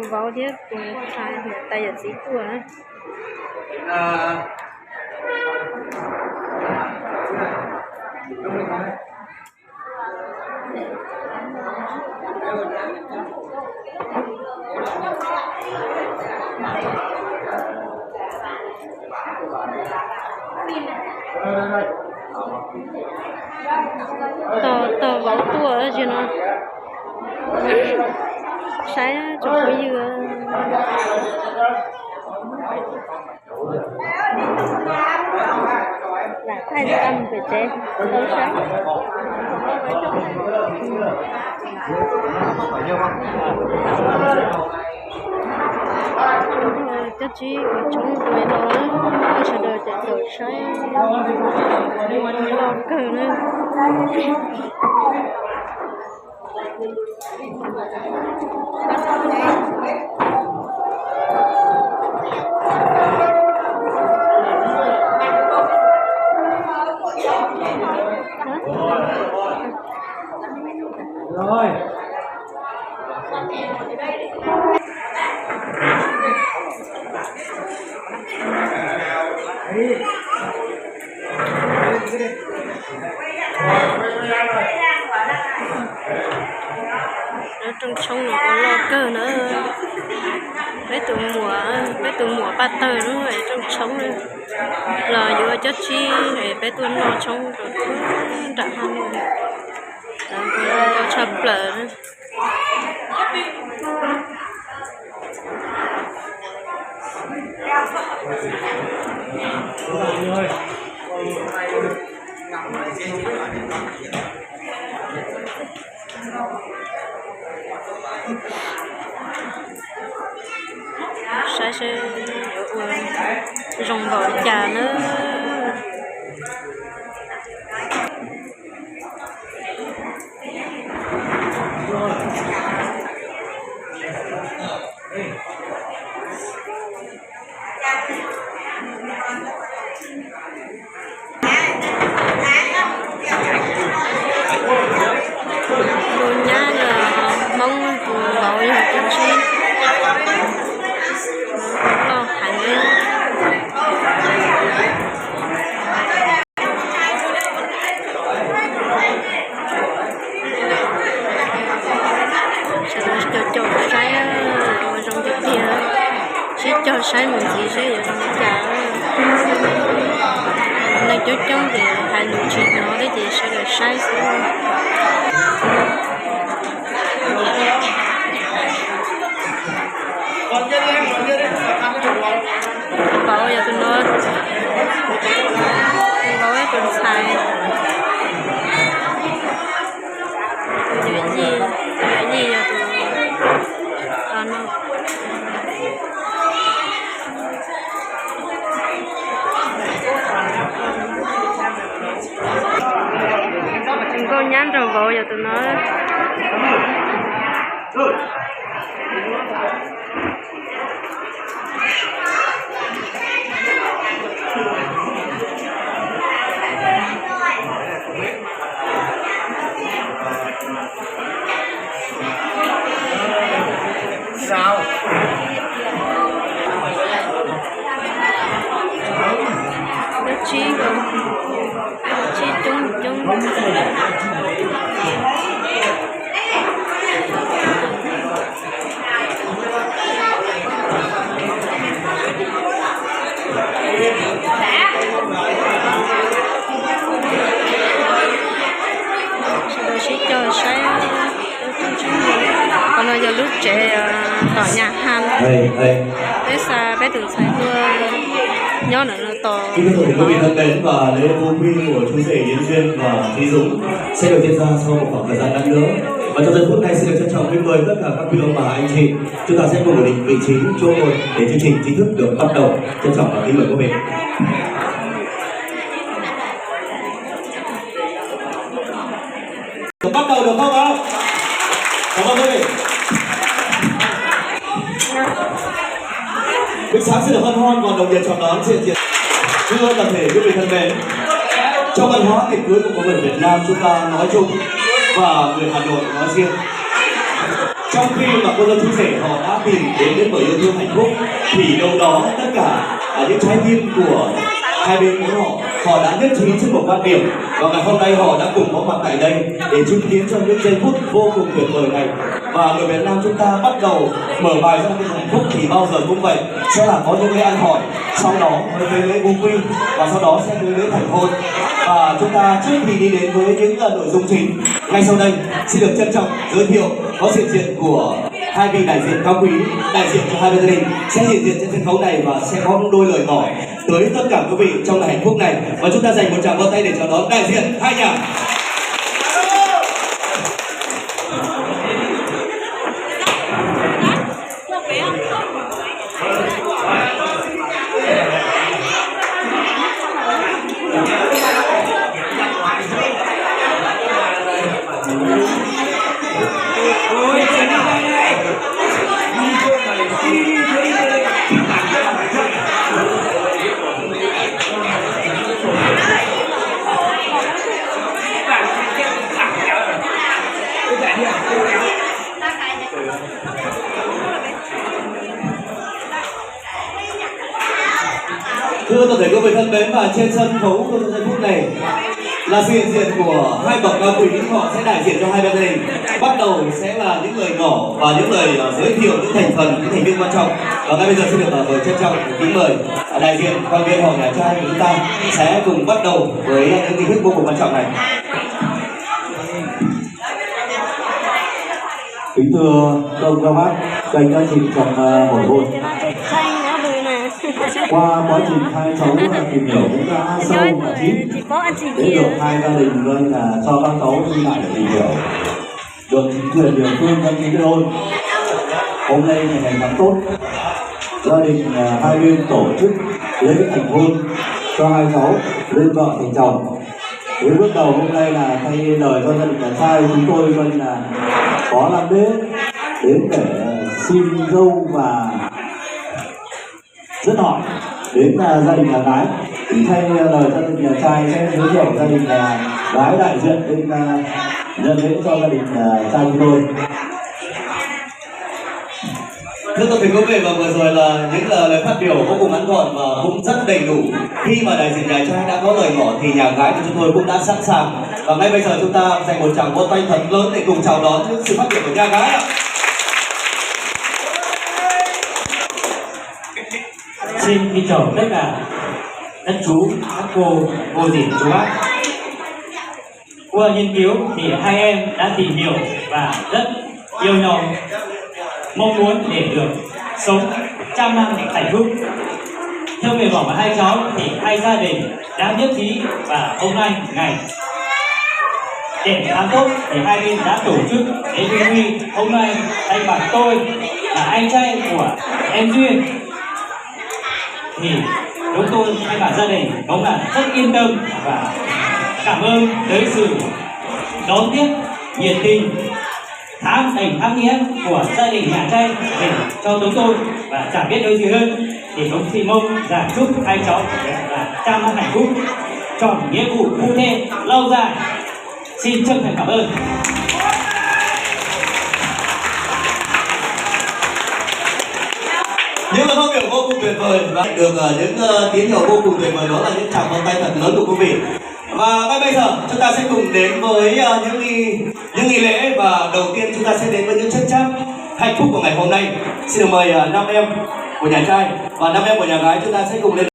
vào thiết sai tay ở xí của nó tờ vào tua chứ nó sai chỗ bây giờ là thay tâm về chế đâu sáng chắc chỉ ở trong quầy đó sẽ đợi để đổi sai lo cờ nữa rồi ở trong sông nó có lo cơ nữa mấy tụ mùa ba tờ nữa ở trong sông nữa là vừa chất chi để bé tuần lo trong rồi đã ham rồi cho chập lở nữa sai sẽ rồng vào trà nữa đồ nhá là mong vào cho chi lo hành lên cho sai rồi trong cái kia sẽ cho sai mình gì sẽ ở trong chả này cho trong thì hai người chuyện nó đấy thì sẽ là sai bảo giờ tôi nói bảo ấy tôi sai cái gì giờ tôi ăn con nhắn rồi vội giờ tôi nói sao đất chi rồi chi chung sẽ cho sai còn bây giờ lúc trẻ tỏ nhà ham bé xa bé từ sai thưa nhớ nữa là tỏ kính thưa quý vị thân mến và lễ vô quy của chú rể Yến Duyên và Thúy Dũng sẽ được diễn ra sau một khoảng thời gian ngắn nữa và trong giây phút này xin được trân trọng kính mời tất cả các quý ông bà anh chị chúng ta sẽ cùng ổn định vị trí chỗ ngồi để chương trình chính thức được bắt đầu. Trân trọng và kính mời quý vị. Bắt đầu được không ạ? Cảm ơn quý vị. Buổi sáng sẽ được hân hoan còn đồng nhiệt chào đón diện diện thưa toàn thể quý vị thân mến. Trong văn hóa tiệc cưới của người Việt Nam chúng ta nói chung và người Hà Nội nói riêng, trong khi mà cô dâu chú rể họ đã tìm đến bởi yêu thương hạnh phúc thì đâu đó tất cả những trái tim của hai bên của họ đã nhất trí trên một quan điểm, và ngày hôm nay họ đã cùng có mặt tại đây để chứng kiến cho những giây phút vô cùng tuyệt vời này. Và người Việt Nam chúng ta bắt đầu mở bài ra cái hạnh phúc thì bao giờ cũng vậy, sẽ là có những lễ ăn hỏi, sau đó mới lễ vu quy và sau đó sẽ tới lễ thành hôn. Và chúng ta trước khi đi đến với những nội dung chính ngay sau đây, xin được trân trọng giới thiệu có sự hiện diện của hai vị đại diện cao quý, đại diện cho hai bên gia đình sẽ hiện diện trên sân khấu này và sẽ có những đôi lời ngỏ tới tất cả quý vị trong ngày hạnh phúc này. Và chúng ta dành một tràng vỗ tay để chào đón đại diện hai nhà. Thưa toàn thể quý vị thân mến, và trên sân khấu trong giây phút này là sự hiện diện của hai bậc cao quý, họ sẽ đại diện cho hai bên gia đình. Bắt đầu sẽ là những lời ngỏ và những lời giới thiệu những thành phần, những thành viên quan trọng. Và ngay bây giờ xin được mời trân trọng kính mời đại diện quan viên họ nhà trai của chúng ta sẽ cùng bắt đầu với những nghi thức vô cùng quan trọng này. Kính thưa ông các bác, dành cho chị trong buổi hôn. Qua quá trình hai cháu tìm hiểu cũng đã sâu và chín để được hai gia đình luôn là cho các cháu đi lại để tìm hiểu, được chính quyền địa phương đăng ký kết hôn. Hôm nay ngày tháng tốt, gia đình hai bên tổ chức lễ thành hôn cho hai cháu lên vợ thành chồng. Với bước đầu hôm nay là thay lời cho gia đình nhà trai, chúng tôi vẫn là có làm lễ đến để xin dâu và rất hỏi đến gia đình nhà gái. Thì thay lời gia đình nhà trai sẽ giới thiệu gia đình nhà gái đại diện đến nhận lễ cho gia đình trai chúng tôi. Thưa toàn thể quý vị, và vừa rồi là những lời phát biểu vô cùng ngắn gọn và cũng rất đầy đủ. Khi mà đại diện nhà trai đã có lời ngỏ thì nhà gái của chúng tôi cũng đã sẵn sàng. Và ngay bây giờ chúng ta dành một tràng vỗ tay thật lớn để cùng chào đón những sự phát biểu của nhà gái ạ. Xin kính chào tất cả các chú, các cô dì, chú bác. Qua nghiên cứu thì hai em đã tìm hiểu và rất yêu nhau, mong muốn để được sống trăm năm hạnh phúc. Theo nguyện vọng của hai cháu thì hai gia đình đã nhất trí, và hôm nay ngày để tháng tốt thì hai bên đã tổ chức lễ vu quy. Hôm nay thay mặt tôi là anh trai của em Duyên thì chúng tôi thay mặt gia đình cũng là rất yên tâm và cảm ơn tới sự đón tiếp nhiệt tình, thám nghĩa của gia đình nhà trai để cho chúng tôi, và chẳng biết nói gì hơn thì cũng xin mong rằng chúc hai cháu là trăm năm hạnh phúc, tròn nghĩa vụ phu thê lâu dài. Xin chân thành cảm ơn. Những lời phát biểu vô cùng tuyệt vời và được những tín hiệu vô cùng tuyệt vời, đó là những tràng vỗ tay thật lớn của quý vị. Và ngay bây giờ chúng ta sẽ cùng đến với những nghi lễ, và đầu tiên chúng ta sẽ đến với những chất cháp hạnh phúc của ngày hôm nay. Xin được mời 5 em của nhà trai và 5 em của nhà gái, chúng ta sẽ cùng lên